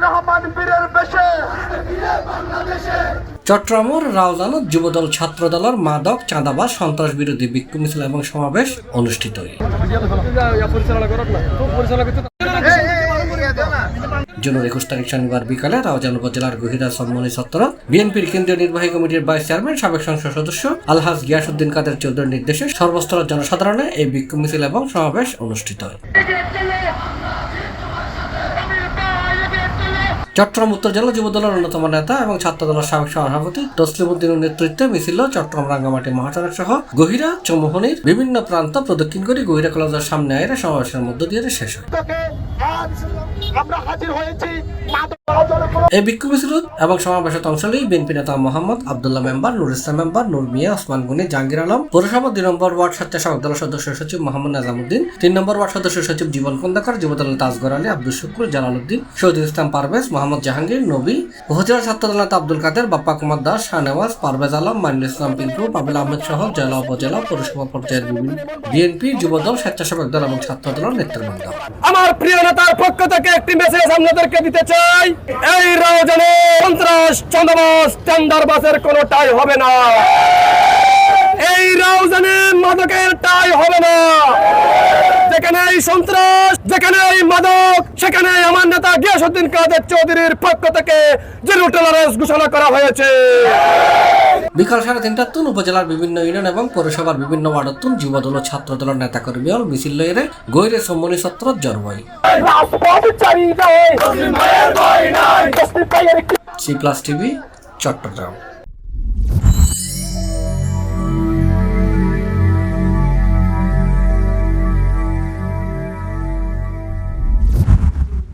রহমান বীরের বেশে চট্টগ্রামের রাউজানত যুবদল ছাত্রদলের মাদক চাঁদাবাজ সন্ত্রাস বিরোধী বিক্ষোভ মিছিল এবং সমাবেশ অনুষ্ঠিত। জুনের 21 তারিখ শনিবার বিকালে রাউজান উপজেলার গহিরা সম্মানী চত্বর বিএনপির কেন্দ্রীয় নির্বাহী কমিটির ভাইস চেয়ারম্যান সাবেক সংসদ সদস্য আলহাজ গিয়াসউদ্দিন কাদের চৌধুরীর নির্দেশে সর্বস্তরের জনসাধারণে এই বিক্ষোভ মিছিল এবং সমাবেশ অনুষ্ঠিত হয়। চট্টগ্রাম উত্তর জেলা যুবদলের অন্যতম নেতা এবং ছাত্রদলের সাবেক সভাপতি তসলিম উদ্দিনের নেতৃত্বে মিছিল চট্টগ্রাম রাঙ্গামাটি মহাসড়ক সহ গহিরা চৌমুহনীর বিভিন্ন প্রান্ত প্রদক্ষিণ করে গহিরা কলেজের সামনে আইরে সমাবেশের মধ্য দিয়ে শেষ হয়। এই বিক্ষোভ মিছিল এবং সমাবেশে অংশ নিয়ে বিএনপি নেতা মোহাম্মদ আব্দুল্লাহ মেম্বার, নুর ইসলাম মেম্বার, নূর মিয়া, ওসমান গনি, জাহাঙ্গীর আলম, পৌরসভা 2 নম্বর ওয়ার্ড স্বেচ্ছাসেবক দলের সদস্য সচিব মোহাম্মদ নাজামুদ্দিন, 3 নম্বর ওয়ার্ড সদস্য সচিব জীবন খন্দকার, যুবদলের তাজগর আলী, আব্দুল শুক্র, জালালউদ্দিন, শহীদুল ইসলাম পারভেজ, মোহাম্মদ জাহাঙ্গীর, নবী, উপজেলা ছাত্রদল নেতা আব্দুল কাদের, বাপ্পা কুমার দাস, শাহনেওয়াজ, পারভেজ আলম, মাইনুল ইসলাম পিন্টু, পাবিল আহমেদ সহ জেলা উপজেলা পৌরসভা পর্যায়ের বিভিন্ন বিএনপি, যুবদল, স্বেচ্ছাসেবক দল এবং ছাত্রদলের নেতৃবৃন্দ। আমার প্রিয় নেতার পক্ষ থেকে একটি মেসেজ আপনাদেরকে দিতে চাই, এই রাউজানে সন্ত্রাস, চাঁদাবাজ, টেন্ডারবাজের কোনো টাই হবে না। এই রাউজানে মাদকের টাই হবে না। যেখানে এই সন্ত্রাস, যেখানে এই মাদক, সেখানে আমার নেতা গিয়াসউদ্দিন কাদের চৌধুরীর পক্ষ থেকে জিরো টলারেন্স ঘোষণা করা হয়েছে। বিকাল 3:30 উপজেলার বিভিন্ন ইউনিয়ন এবং পৌরসভার বিভিন্ন ওয়ার্ডতুন যুবদল ও ছাত্রদলের নেতাকর্মীরা মিছিল লইরে গহিরে সম্মানী চত্বর জড়বাই। C+ TV Chittagong.